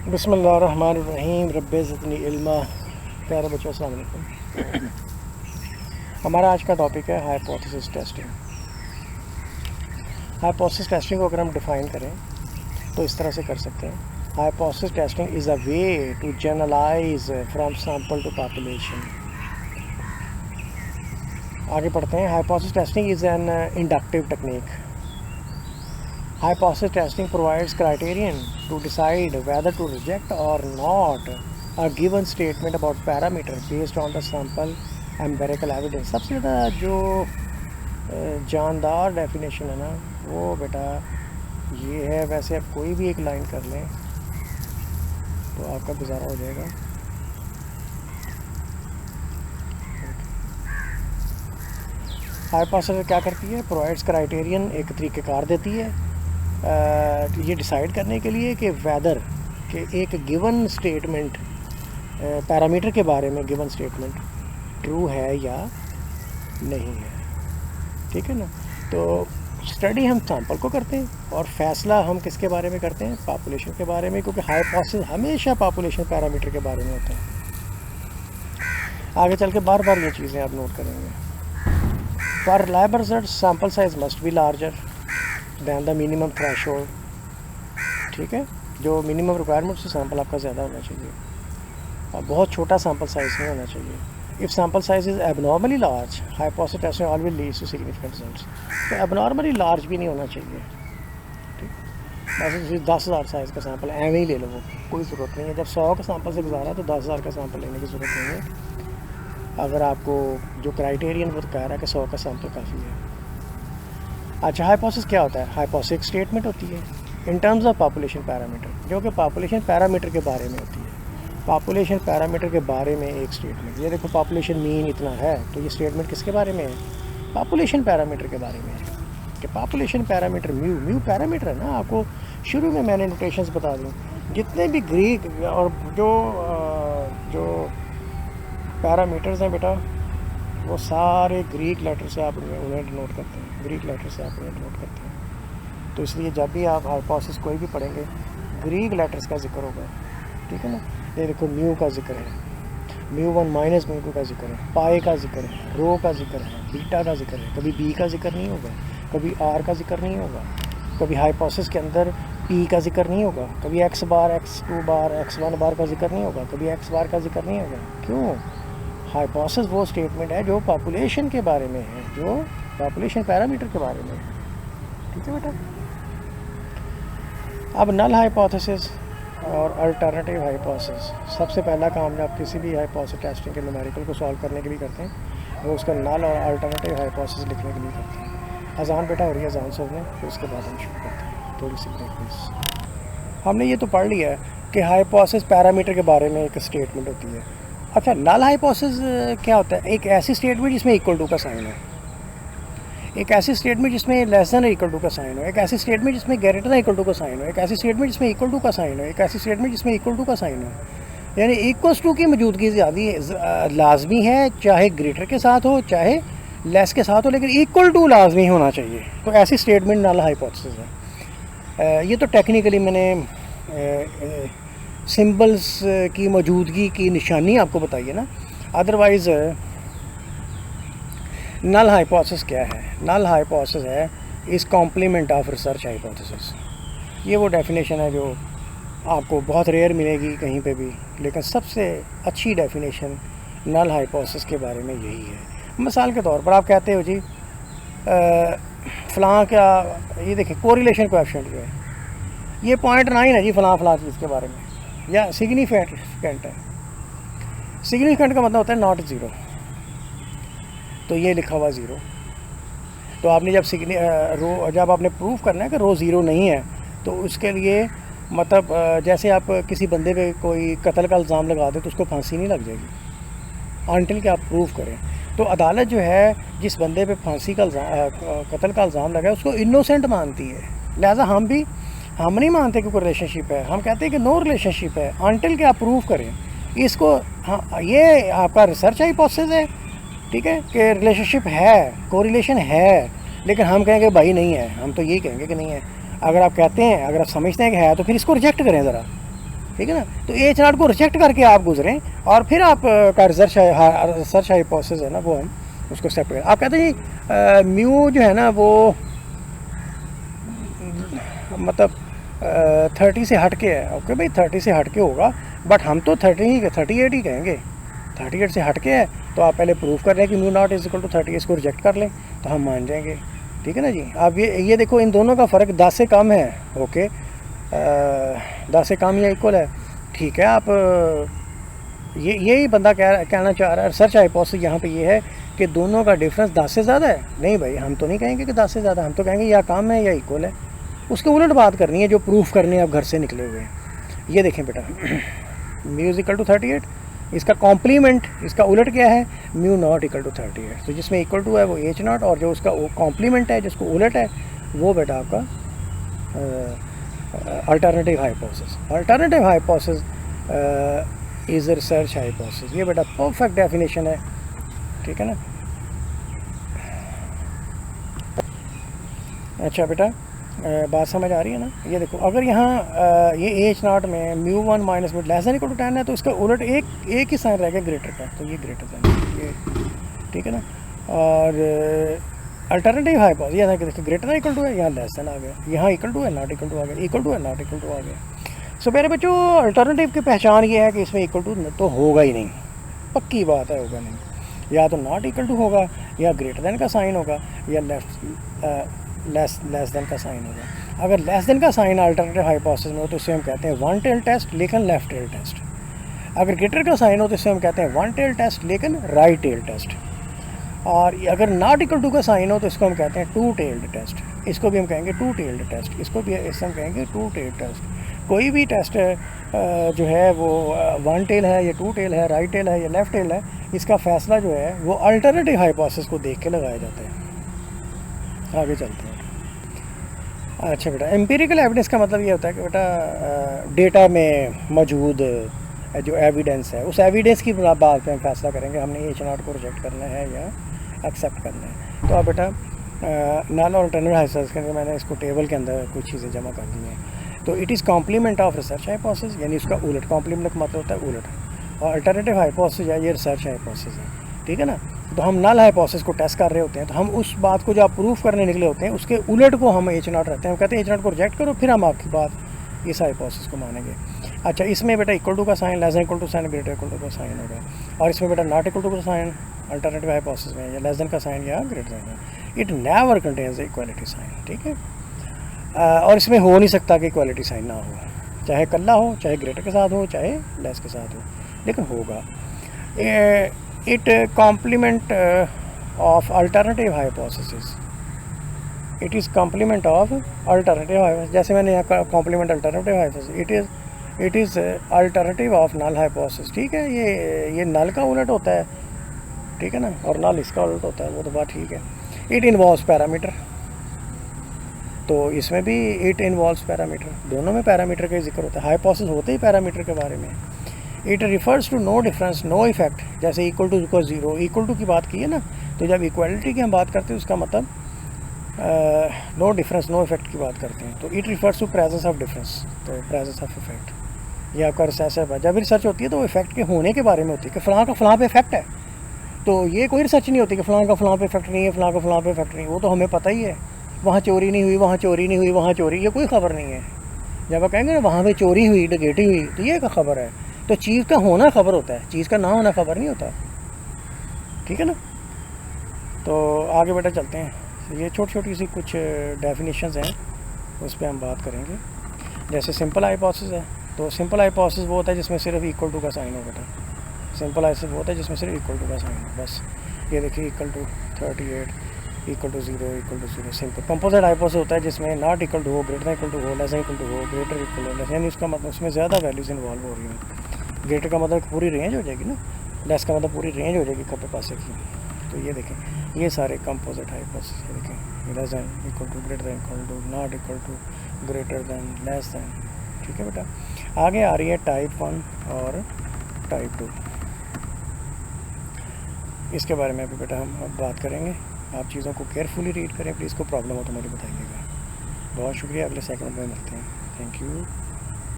बिस्मिल्लाहिर्रहमानिर्रहीम रब्बे ज़िदनी इल्मा। प्यारे बच्चों अस्सलाम वालेकुम। हमारा आज का टॉपिक है हाइपोथेसिस टेस्टिंग। हाइपोथेसिस टेस्टिंग को अगर हम डिफ़ाइन करें तो इस तरह से कर सकते हैं। Hypothesis testing is a way to generalise from sample to population. आगे पढ़ते हैं। Hypothesis testing is an inductive technique. Hypothesis testing provides criterion to decide whether to reject or not a given statement about parameter based on the sample empirical evidence. सबसे ज़्यादा जो जानदार definition है ना वो बेटा ये है। वैसे आप कोई भी एक लाइन कर लें तो आपका गुजारा हो जाएगा। हाइपोथेसिस क्या करती है? प्रोवाइड्स क्राइटेरियन, एक तरीक़ेकार देती है ये डिसाइड करने के लिए कि वेदर के एक गिवन स्टेटमेंट पैरामीटर के बारे में गिवन स्टेटमेंट ट्रू है या नहीं है। ठीक है ना। तो स्टडी हम सैंपल को करते हैं और फैसला हम किसके बारे में करते हैं? पॉपुलेशन के बारे में, क्योंकि हाइपोथेसिस हमेशा पॉपुलेशन पैरामीटर के बारे में होता है। आगे चल के बार बार ये चीज़ें आप नोट करेंगे। For reliable result sample size must be larger than the minimum threshold. ठीक है, जो मिनिमम रिक्वायरमेंट से सैंपल आपका ज़्यादा होना चाहिए और बहुत छोटा सैंपल साइज नहीं होना चाहिए। If sample size is abnormally large hypothesis testing always leads to significant results. तो एबनॉर्मली लार्ज भी नहीं होना चाहिए। ठीक, बस 10,000 साइज़ का सैंपल एवं ही ले लो, वो कोई ज़रूरत नहीं है। जब 100 का सैंपल से गुजारा तो 10,000 का सैंपल लेने की ज़रूरत नहीं है। अगर आपको जो क्राइटेरियन वो कह रहा है कि 100 का सैंपल काफ़ी है। अच्छा, हाइपोथेसिस क्या होता है? हाइपोथेसिस एक स्टेटमेंट होती है in terms of population parameter, जो कि पॉपुलेशन पैरामीटर के बारे में होती है। पॉपुलेशन पैरामीटर के बारे में एक स्टेटमेंट, ये देखो पॉपुलेशन मीन इतना है, तो ये स्टेटमेंट किसके बारे में है? पॉपुलेशन पैरामीटर के बारे में है कि पॉपुलेशन पैरामीटर म्यू पैरामीटर है ना। आपको शुरू में मैंने नोटेशंस बता दूँ, जितने भी ग्रीक और जो पैरामीटर्स हैं बेटा वो सारे ग्रीक लेटर से आप उन्हें डिनोट करते हैं। ग्रीक लेटर से आप उन्हें डिनोट करते हैं। तो इसलिए जब भी आप हाइपोथेसिस कोई भी पढ़ेंगे ग्रीक लेटर्स का जिक्र होगा। ठीक है ना। ये देखो म्यू का जिक्र है, μ1 माइनस μ2 का जिक्र है, पाई का जिक्र है, रो का जिक्र है, बीटा का जिक्र है। कभी बी का जिक्र नहीं होगा, कभी आर का जिक्र नहीं होगा, कभी हाइपोथेसिस के अंदर पी का जिक्र नहीं होगा, कभी एक्स बार, x2 बार, x1 बार का जिक्र नहीं होगा, कभी एक्स बार का जिक्र नहीं होगा। क्यों? हाइपोथेसिस वो स्टेटमेंट है जो पॉपुलेशन के बारे में है, जो पॉपुलेशन पैरामीटर के बारे में है। ठीक है बेटा। अब नल हाइपोथेसिस और अल्टरनेटिव हाइपोथेसिस, सबसे पहला काम जब किसी भी हाइपोथेसिस टेस्टिंग के न्यूमेरिकल को सॉल्व करने के लिए करते हैं वो उसका नल और अल्टरनेटिव हाइपोथेसिस लिखने के लिए करते हैं। अजान बेटा हो रही है, अजान सुनने, फिर उसके बाद हम शुरू करते हैं। थोड़ी सी ब्रेक प्लीज। हमने ये तो पढ़ लिया है कि हाइपोथेसिस पैरामीटर के बारे में एक स्टेटमेंट होती है। अच्छा, नल हाइपोथेसिस क्या होता है? एक ऐसी स्टेटमेंट जिसमें इक्वल टू का साइन है, एक ऐसी स्टेटमेंट जिसमें लेस देन इक्वल टू का साइन हो, एक ऐसी स्टेटमेंट जिसमें ग्रेटर देन इक्वल टू का साइन हो, एक ऐसी स्टेटमेंट जिसमें इक्वल टू का साइन हो, एक ऐसी स्टेटमेंट जिसमें इक्वल टू का साइन हो। यानी इक्वल्स टू की मौजूदगी ज़्यादा लाजमी है, चाहे ग्रेटर के साथ हो चाहे लेस के साथ हो, लेकिन इक्वल टू लाजमी होना चाहिए। तो ऐसी स्टेटमेंट नल हाइपोथेसिस है। ये तो टेक्निकली मैंने सिंबल्स की मौजूदगी की निशानी आपको बताई है ना। अदरवाइज़ नल हाइपोथेसिस क्या है? नल हाइपोथेसिस है इस कॉम्प्लीमेंट ऑफ रिसर्च हाइपोथेसिस। ये वो डेफिनेशन है जो आपको बहुत रेयर मिलेगी कहीं पे भी, लेकिन सबसे अच्छी डेफिनेशन नल हाइपोथेसिस के बारे में यही है। मिसाल के तौर पर आप कहते हो जी फ़लाँ का, ये देखिए कोरिलेशन कोएफिशिएंट जो है ये 0.9 है जी फ़लाँ चीज़ के बारे में, या सिग्निफिकेंट है। सिग्निफिकेंट का मतलब होता है नॉट ज़ीरो, तो ये लिखा हुआ ज़ीरो। तो आपने जब आपने प्रूफ करना है कि रो ज़ीरो नहीं है, तो उसके लिए मतलब जैसे आप किसी बंदे पे कोई कत्ल का इल्ज़ाम लगा दे तो उसको फांसी नहीं लग जाएगी अनटिल कि आप प्रूफ करें। तो अदालत जो है जिस बंदे पे फांसी का कत्ल का इल्ज़ाम लगा है उसको इनोसेंट मानती है। लिहाजा हम नहीं मानते कि कोई रिलेशनशिप है, हम कहते हैं कि नो रिलेशनशिप है अनटिल कि आप प्रूफ करें इसको। हाँ, ये आपका रिसर्च हाइपोथेसिस है। ठीक है कि रिलेशनशिप है, कोरिलेशन है, लेकिन हम कहेंगे भाई नहीं है, हम तो यही कहेंगे कि नहीं है। अगर आप कहते हैं, अगर आप समझते हैं कि है तो फिर इसको रिजेक्ट करें ज़रा। ठीक है ना। तो एच नॉट को रिजेक्ट करके आप गुजरें और फिर आप का रिसर्च हाइपोथेसिस है ना वो हम उसको एक्सेप्ट करें। आप कहते हैं जी म्यू जो है ना वो मतलब 30 से हट के है। ओके भाई 30 से हट के होगा, बट हम तो 38 ही कहेंगे। 38 से हट के है तो आप पहले प्रूफ कर लें कि mu naught is equal to 30, इसको रिजेक्ट कर लें तो हम मान जाएंगे। ठीक है ना जी। आप ये देखो इन दोनों का फ़र्क 10 से कम है। ओके 10 से कम या इक्वल है। ठीक है, आप यही बंदा कहना चाह रहा है। रिसर्च हाइपोथेसिस यहाँ पे ये है कि दोनों का डिफरेंस 10 से ज़्यादा है। नहीं भाई, हम तो नहीं कहेंगे कि 10 से ज़्यादा, हम तो कहेंगे या कम है या इक्वल है। उसके उलट बात करनी है जो प्रूफ करने आप घर से निकले हुए हैं। ये देखें बेटा, म्यू इज इक्वल टू 38, इसका कॉम्प्लीमेंट, इसका उलट क्या है, म्यू नॉट इक्वल टू 38। तो जिसमें इक्वल टू है वो एच नॉट, और जो उसका कॉम्प्लीमेंट है जिसको उलट है वो बेटा आपका alternative hypothesis. Alternative hypothesis is research hypothesis. ये बेटा परफेक्ट डेफिनेशन है। ठीक है ना। अच्छा बेटा, बात समझ आ रही है ना। ये देखो, अगर यहाँ ये एच नॉट में mu 1 minus mu less than equal to 10 है तो इसका उलट एक ही साइन रहेगा ग्रेटर का, तो ये ग्रेटर देन ये। ठीक है ना। और अल्टरनेटिव हाइपोथेसिस ये था कि देखिए ग्रेटर इक्वल टू है, यहाँ लेस देन आ गया, यहाँ इक्वल टू है नॉट इक्वल टू आ गया, इक्वल टू है नॉट इक्वल टू आ गया। सो मेरे बच्चों, अल्टरनेटिव की पहचान ये है कि इसमें इक्वल टू तो होगा ही नहीं, पक्की बात है, होगा नहीं। या तो नॉट इक्वल टू होगा, या ग्रेटर देन का साइन होगा, या लेस देन का साइन होगा। अगर लेस देन का साइन अल्टरनेटिव हाइपोथेसिस में हो तो इसे हम कहते हैं वन टेल टेस्ट लेकिन लेफ्ट टेल टेस्ट। अगर ग्रेटर का साइन हो तो इसे हम कहते हैं वन टेल टेस्ट लेकिन राइट टेल टेस्ट। और अगर नॉट इक्वल टू का साइन हो तो इसको हम कहते हैं टू टेल्ड टेस्ट। इसको भी हम कहेंगे टू टेल्ड टेस्ट, इसको भी इससे हम कहेंगे टू टेल्ड टेस्ट। कोई भी टेस्ट जो है वो वन टेल है या टू टेल है, राइट टेल है या लेफ्ट टेल है, इसका फैसला जो है वो अल्टरनेटिव हाइपोथेसिस को देख के लगाया जाता है। आगे चलते हैं। अच्छा बेटा, एम्पिरिकल एविडेंस का मतलब ये होता है कि बेटा डेटा में मौजूद जो एविडेंस है उस एविडेंस की बात पे हम फैसला करेंगे हमने एच नॉट को रिजेक्ट करना है या एक्सेप्ट करना है। तो अब बेटा नॉन अल्टरनेटिव हाइपोथेसिस के मैंने इसको टेबल के अंदर कुछ चीज़ें जमा कर दी हैं। तो it is complement of research hypothesis, यानी उसका उलट। कॉम्प्लीमेंट का मतलब होता है उलट, और अल्टरनेटिव हाइपोथेसिस या ये रिसर्च हाइपोथेसिस है। ठीक है ना। तो हम नल हाइपोथेसिस को टेस्ट कर रहे होते हैं, तो हम उस बात को जो आप प्रूफ करने निकले होते हैं उसके उलट को हम एच नॉट रखते हैं। हम कहते हैं एच नॉट को रिजेक्ट करो, फिर हम आपकी बात इस हाइपोथेसिस को मानेंगे। अच्छा, इसमें बेटा इक्वल टू का sign, less than equal to sign, greater equal to का साइन होगा। और इसमें बेटा नॉट इक्वल टू का साइन अल्टरनेटिव हाइपोथेसिस में, या लेस देन का साइन या greater than, it never contains equality sign. ठीक है। और इसमें हो नहीं सकता कि इक्वालिटी साइन ना हो, चाहे कल्ला हो, चाहे ग्रेटर के साथ हो, चाहे लेस के साथ हो, लेकिन होगा। It complement of alternative hypothesis, it is complement of alternative hypothesis. जैसे मैंने यहाँ complement alternative hypothesis, it is alternative of null hypothesis. ठीक है, ये नल का उलट होता है, ठीक है ना, और नल इसका उलट होता है, वो तो बात ठीक है। इट इन्वॉल्व्स पैरामीटर, तो इसमें भी इट इन्वॉल्व्स पैरामीटर, दोनों में पैरामीटर का जिक्र होता है। हाइपोथेसिस होते ही पैरामीटर के बारे में। It refers to no difference no effect, जैसे इक्वल टू को जीरो, इक्वल टू की बात की है ना, तो जब इक्वलिटी की हम बात करते हैं उसका मतलब नो डिफरेंस नो इफेक्ट की बात करते हैं। तो it refers to presence of difference, तो प्रेजेंस ऑफ इफेक्ट। ये आपका रिसर्च है। जब रिसर्च होती है तो वो इफेक्ट के होने के बारे में होती है कि फ़लाँ का फ़लाँ पे इफेक्ट है। तो ये कोई रिसर्च नहीं होती कि फ़लाँ का फ़लाँ पे इफेक्ट नहीं है, फ़लाँ का फ़लाँ पे इफेक्ट नहीं है, वो तो हमें पता ही है। वहाँ चोरी नहीं हुई, वहाँ चोरी नहीं हुई, वहाँ चोरी, ये कोई ख़बर नहीं है। जब आप कहेंगे ना वहाँ पे चोरी हुई, डकैती हुई, तो ये क्या खबर है। तो चीज़ का होना खबर होता है, चीज़ का ना होना खबर नहीं होता। ठीक है ना। तो आगे बेटा चलते हैं। ये छोटी छोटी सी कुछ डेफिनेशंस हैं, उस पर हम बात करेंगे। जैसे सिंपल हाइपोथेसिस है, तो सिंपल हाइपोथेसिस वो होता है जिसमें सिर्फ इक्वल टू का साइन हो बेटा। सिंपल हाइपोथेसिस वो होता है जिसमें सिर्फ इक्वल टू का साइन हो, बस। ये देखिए equal to 38, equal to 0, equal to 0, simple. Composite hypothesis होता है जिसमें नॉट इक्वल टू हो, ग्रेटर इक्वल टू हो, लेस देन इक्वल टू हो, ग्रेटर इक्वल हो, लेस, यानी उसका मतलब उसमें ज़्यादा वैल्यूज इन्वॉल्व हो रही हैं। ग्रेटर का मतलब पूरी रेंज हो जाएगी ना, लेस का मतलब पूरी रेंज हो जाएगी कपे पासे की। तो ये देखें, ये सारे कंपोजिट हाइपोथेसिस, ये देखें, less than equal to, greater than equal to, not equal to, greater than, less than. ठीक है बेटा। आगे आ रही है टाइप 1 और टाइप 2, इसके बारे में भी बेटा हम अब बात करेंगे। आप चीज़ों को केयरफुली रीड करें प्लीज़, को प्रॉब्लम हो तो मुझे बताइएगा। बहुत शुक्रिया, अगले सेकंड में मिलते हैं। Thank you.